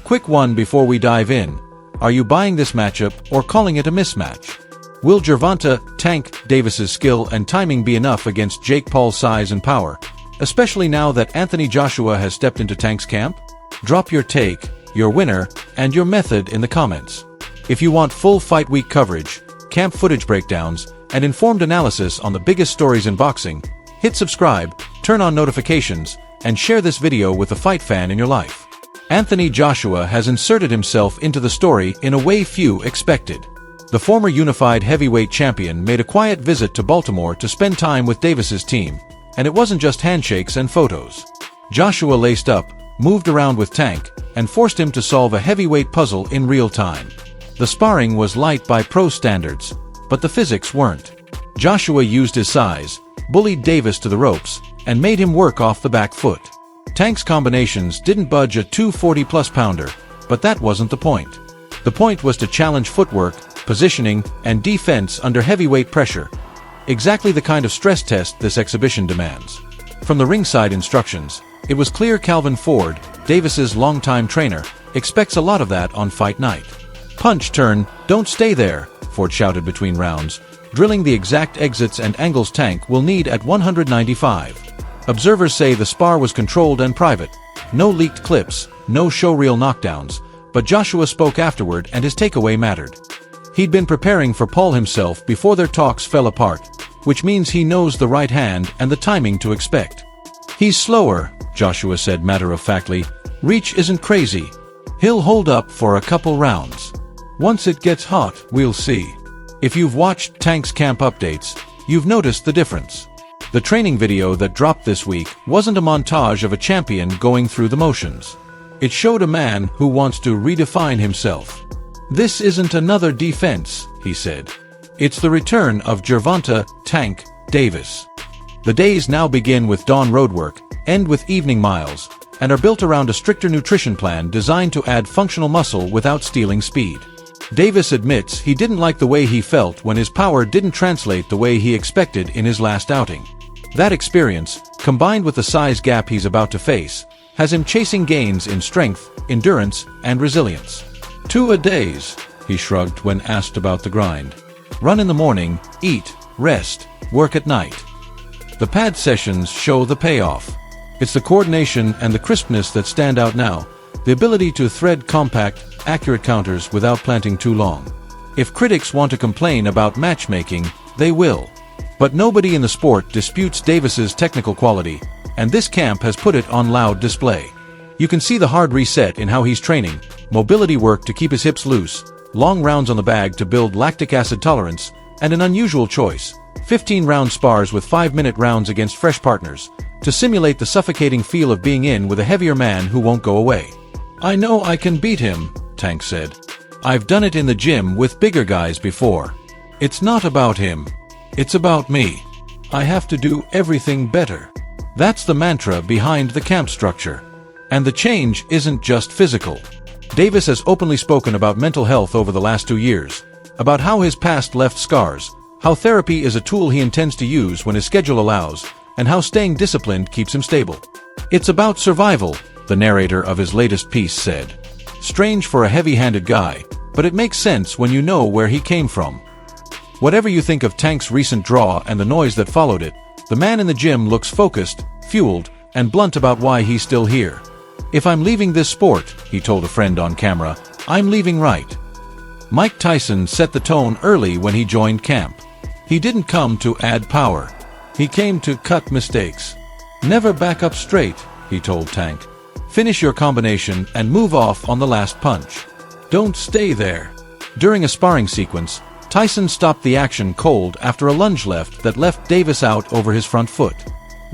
Quick one before we dive in. Are you buying this matchup or calling it a mismatch? Will Gervonta, Tank Davis's skill and timing be enough against Jake Paul's size and power, especially now that Anthony Joshua has stepped into Tank's camp? Drop your take, your winner, and your method in the comments. If you want full fight week coverage, camp footage breakdowns, and informed analysis on the biggest stories in boxing, hit subscribe, turn on notifications, and share this video with a fight fan in your life. Anthony Joshua has inserted himself into the story in a way few expected. The former unified heavyweight champion made a quiet visit to Baltimore to spend time with Davis's team, and it wasn't just handshakes and photos. Joshua laced up, moved around with Tank, and forced him to solve a heavyweight puzzle in real time. The sparring was light by pro standards, but the physics weren't. Joshua used his size, bullied Davis to the ropes, and made him work off the back foot. Tank's combinations didn't budge a 240-plus pounder, but that wasn't the point. The point was to challenge footwork, positioning, and defense under heavyweight pressure. Exactly the kind of stress test this exhibition demands. From the ringside instructions, it was clear Calvin Ford, Davis's longtime trainer, expects a lot of that on fight night. Punch, turn, don't stay there, Ford shouted between rounds, drilling the exact exits and angles Tank will need at 195. Observers say the spar was controlled and private. No leaked clips, no showreel knockdowns, but Joshua spoke afterward and his takeaway mattered. He'd been preparing for Paul himself before their talks fell apart, which means he knows the right hand and the timing to expect. He's slower, Joshua said matter-of-factly. Reach isn't crazy. He'll hold up for a couple rounds. Once it gets hot, we'll see. If you've watched Tank's camp updates, you've noticed the difference. The training video that dropped this week wasn't a montage of a champion going through the motions. It showed a man who wants to redefine himself. This isn't another defense, he said. It's the return of Gervonta, Tank Davis. The days now begin with dawn roadwork, end with evening miles, and are built around a stricter nutrition plan designed to add functional muscle without stealing speed. Davis admits he didn't like the way he felt when his power didn't translate the way he expected in his last outing. That experience, combined with the size gap he's about to face, has him chasing gains in strength, endurance, and resilience. 2-a-days, he shrugged when asked about the grind. Run in the morning, eat, rest, work at night. The pad sessions show the payoff. It's the coordination and the crispness that stand out now, the ability to thread compact, accurate counters without planting too long. If critics want to complain about matchmaking, they will. But nobody in the sport disputes Davis's technical quality, and this camp has put it on loud display. You can see the hard reset in how he's training, mobility work to keep his hips loose, long rounds on the bag to build lactic acid tolerance, and an unusual choice, 15-round spars with 5-minute rounds against fresh partners, to simulate the suffocating feel of being in with a heavier man who won't go away. I know I can beat him, Tank said. I've done it in the gym with bigger guys before. It's not about him. It's about me. I have to do everything better. That's the mantra behind the camp structure. And the change isn't just physical. Davis has openly spoken about mental health over the last 2 years, about how his past left scars, how therapy is a tool he intends to use when his schedule allows, and how staying disciplined keeps him stable. It's about survival, the narrator of his latest piece said. Strange for a heavy-handed guy, but it makes sense when you know where he came from. Whatever you think of Tank's recent draw and the noise that followed it, the man in the gym looks focused, fueled, and blunt about why he's still here. If I'm leaving this sport, he told a friend on camera, I'm leaving right. Mike Tyson set the tone early when he joined camp. He didn't come to add power. He came to cut mistakes. Never back up straight, he told Tank. Finish your combination and move off on the last punch. Don't stay there. During a sparring sequence, Tyson stopped the action cold after a lunge left that left Davis out over his front foot.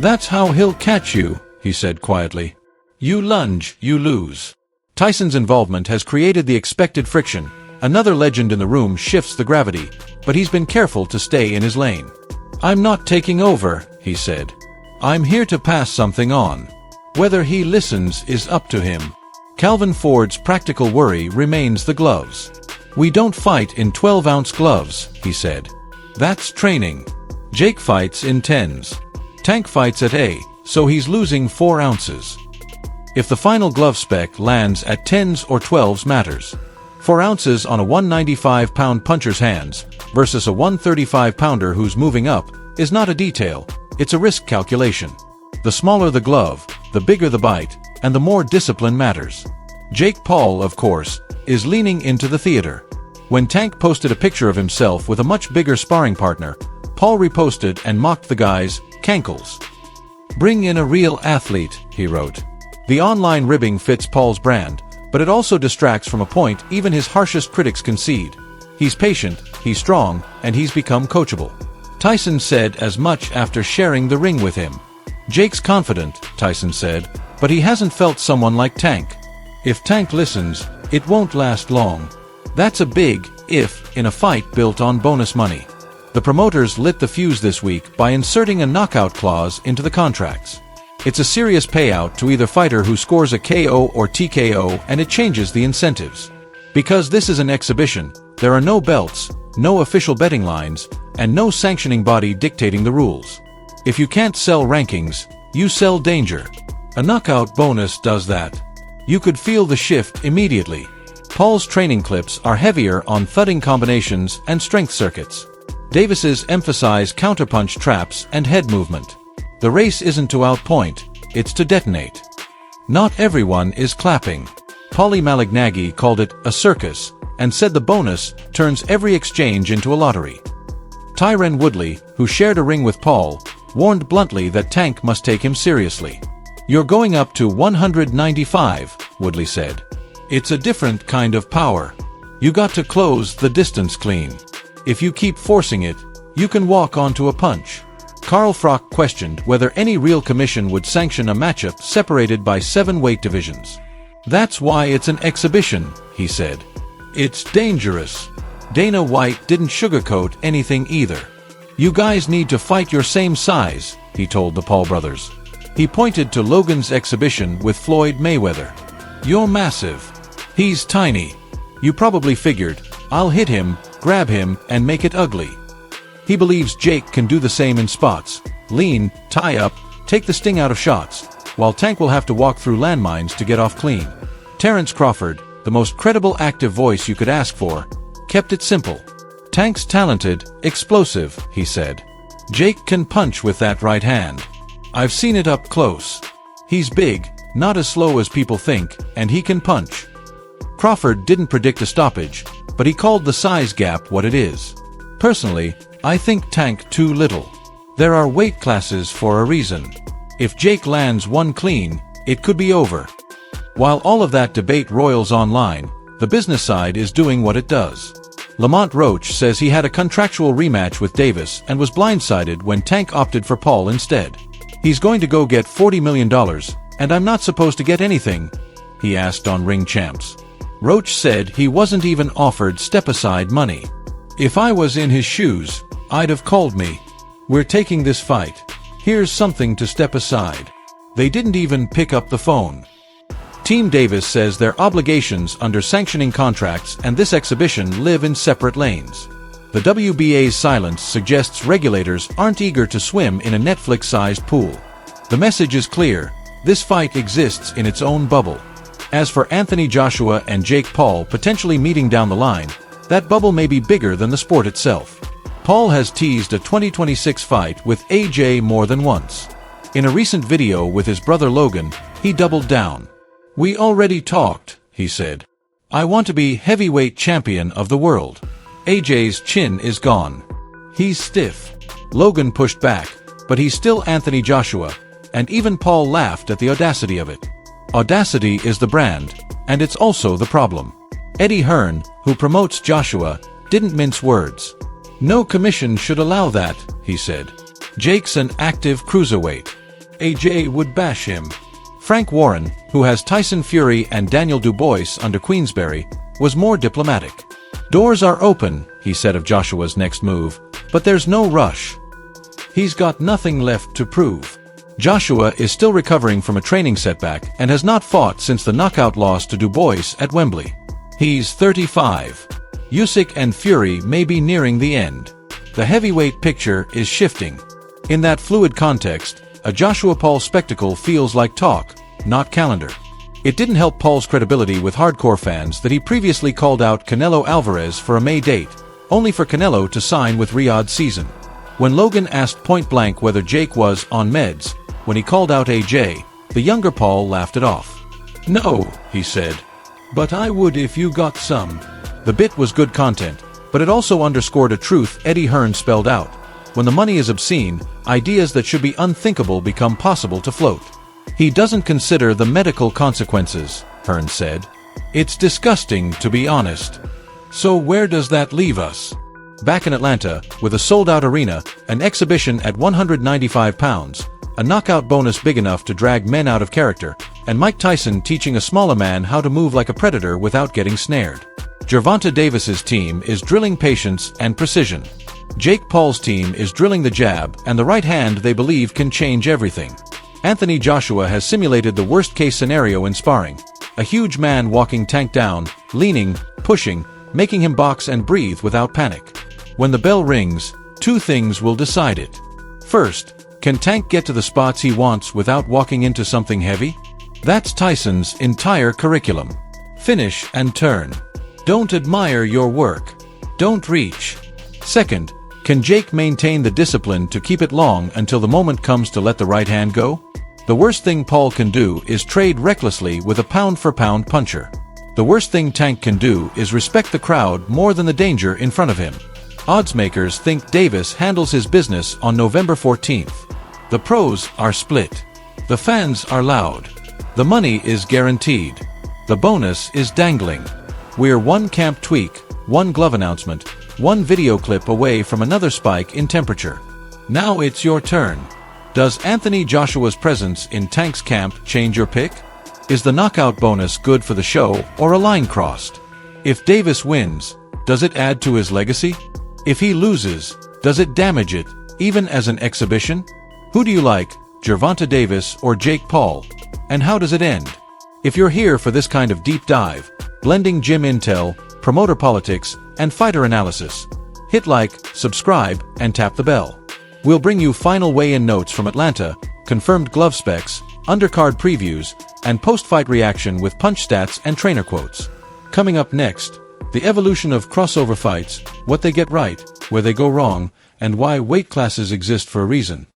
That's how he'll catch you, he said quietly. You lunge, you lose. Tyson's involvement has created the expected friction. Another legend in the room shifts the gravity, but he's been careful to stay in his lane. I'm not taking over, he said. I'm here to pass something on. Whether he listens is up to him. Calvin Ford's practical worry remains the gloves. We don't fight in 12-ounce gloves, he said. That's training. Jake fights in 10s. Tank fights at A, so he's losing 4 ounces. If the final glove spec lands at 10s or 12s matters. 4 ounces on a 195-pound puncher's hands versus a 135-pounder who's moving up is not a detail, it's a risk calculation. The smaller the glove, the bigger the bite, and the more discipline matters. Jake Paul, of course, is leaning into the theater. When Tank posted a picture of himself with a much bigger sparring partner, Paul reposted and mocked the guy's cankles. "Bring in a real athlete," he wrote. The online ribbing fits Paul's brand, but it also distracts from a point even his harshest critics concede. He's patient, he's strong, and he's become coachable. Tyson said as much after sharing the ring with him. "Jake's confident," Tyson said, "but he hasn't felt someone like Tank. If Tank listens, it won't last long." That's a big if in a fight built on bonus money. The promoters lit the fuse this week by inserting a knockout clause into the contracts. It's a serious payout to either fighter who scores a KO or TKO, and it changes the incentives. Because this is an exhibition, there are no belts, no official betting lines, and no sanctioning body dictating the rules. If you can't sell rankings, you sell danger. A knockout bonus does that. You could feel the shift immediately. Paul's training clips are heavier on thudding combinations and strength circuits. Davis's emphasize counterpunch traps and head movement. The race isn't to outpoint, it's to detonate. Not everyone is clapping. Paulie Malignaggi called it a circus and said the bonus turns every exchange into a lottery. Tyron Woodley, who shared a ring with Paul, warned bluntly that Tank must take him seriously. "You're going up to 195, Woodley said. "It's a different kind of power. You got to close the distance clean. If you keep forcing it, you can walk onto a punch." Carl Froch questioned whether any real commission would sanction a matchup separated by 7 weight divisions. "That's why it's an exhibition," he said. "It's dangerous." Dana White didn't sugarcoat anything either. "You guys need to fight your same size," he told the Paul brothers. He pointed to Logan's exhibition with Floyd Mayweather. "You're massive. He's tiny. You probably figured, I'll hit him, grab him, and make it ugly." He believes Jake can do the same in spots, lean, tie up, take the sting out of shots, while Tank will have to walk through landmines to get off clean. Terence Crawford, the most credible active voice you could ask for, kept it simple. "Tank's talented, explosive," he said. "Jake can punch with that right hand. I've seen it up close. He's big, not as slow as people think, and he can punch." Crawford didn't predict a stoppage, but he called the size gap what it is. "Personally, I think Tank too little. There are weight classes for a reason. If Jake lands one clean, it could be over." While all of that debate roils online, the business side is doing what it does. Lamont Roach says he had a contractual rematch with Davis and was blindsided when Tank opted for Paul instead. "He's going to go get $40 million, and I'm not supposed to get anything?" he asked on Ring Champs. Roach said he wasn't even offered step-aside money. "If I was in his shoes, I'd have called me. We're taking this fight. Here's something to step aside." They didn't even pick up the phone. Team Davis says their obligations under sanctioning contracts and this exhibition live in separate lanes. The WBA's silence suggests regulators aren't eager to swim in a Netflix-sized pool. The message is clear: this fight exists in its own bubble. As for Anthony Joshua and Jake Paul potentially meeting down the line, that bubble may be bigger than the sport itself. Paul has teased a 2026 fight with AJ more than once. In a recent video with his brother Logan, he doubled down. "We already talked," he said. "I want to be heavyweight champion of the world." AJ's chin is gone. He's stiff. Logan pushed back, but he's still Anthony Joshua, and even Paul laughed at the audacity of it. Audacity is the brand, and it's also the problem. Eddie Hearn, who promotes Joshua, didn't mince words. "No commission should allow that," he said. "Jake's an active cruiserweight. AJ would bash him." Frank Warren, who has Tyson Fury and Daniel Dubois under Queensberry, was more diplomatic. "Doors are open," he said of Joshua's next move, "but there's no rush. He's got nothing left to prove." Joshua is still recovering from a training setback and has not fought since the knockout loss to Dubois at Wembley. He's 35. Usyk and Fury may be nearing the end. The heavyweight picture is shifting. In that fluid context, a Joshua Paul spectacle feels like talk, not calendar. It didn't help Paul's credibility with hardcore fans that he previously called out Canelo Alvarez for a May date, only for Canelo to sign with Riyadh Season. When Logan asked point-blank whether Jake was on meds, when he called out AJ, the younger Paul laughed it off. "No," he said, "but I would if you got some." The bit was good content, but it also underscored a truth Eddie Hearn spelled out. When the money is obscene, ideas that should be unthinkable become possible to float. He doesn't consider the medical consequences, Hearn said. It's disgusting, to be honest. So where does that leave us? Back in Atlanta, with a sold-out arena, an exhibition at 195 pounds, a knockout bonus big enough to drag men out of character, and Mike Tyson teaching a smaller man how to move like a predator without getting snared. Gervonta Davis's team is drilling patience and precision. Jake Paul's team is drilling the jab and the right hand they believe can change everything. Anthony Joshua has simulated the worst-case scenario in sparring. A huge man walking Tank down, leaning, pushing, making him box and breathe without panic. When the bell rings, two things will decide it. First, can Tank get to the spots he wants without walking into something heavy? That's Tyson's entire curriculum. Finish and turn. Don't admire your work. Don't reach. Second, can Jake maintain the discipline to keep it long until the moment comes to let the right hand go? The worst thing Paul can do is trade recklessly with a pound-for-pound puncher. The worst thing Tank can do is respect the crowd more than the danger in front of him. Oddsmakers think Davis handles his business on November 14th. The pros are split. The fans are loud. The money is guaranteed. The bonus is dangling. We're one camp tweak, one glove announcement, one video clip away from another spike in temperature. Now it's your turn. Does Anthony Joshua's presence in Tank's camp change your pick? Is the knockout bonus good for the show or a line crossed? If Davis wins, does it add to his legacy? If he loses, does it damage it, even as an exhibition? Who do you like, Gervonta Davis or Jake Paul? And how does it end? If you're here for this kind of deep dive, blending gym intel, promoter politics, and fighter analysis, hit like, subscribe, and tap the bell. We'll bring you final weigh-in notes from Atlanta, confirmed glove specs, undercard previews, and post-fight reaction with punch stats and trainer quotes. Coming up next, the evolution of crossover fights, what they get right, where they go wrong, and why weight classes exist for a reason.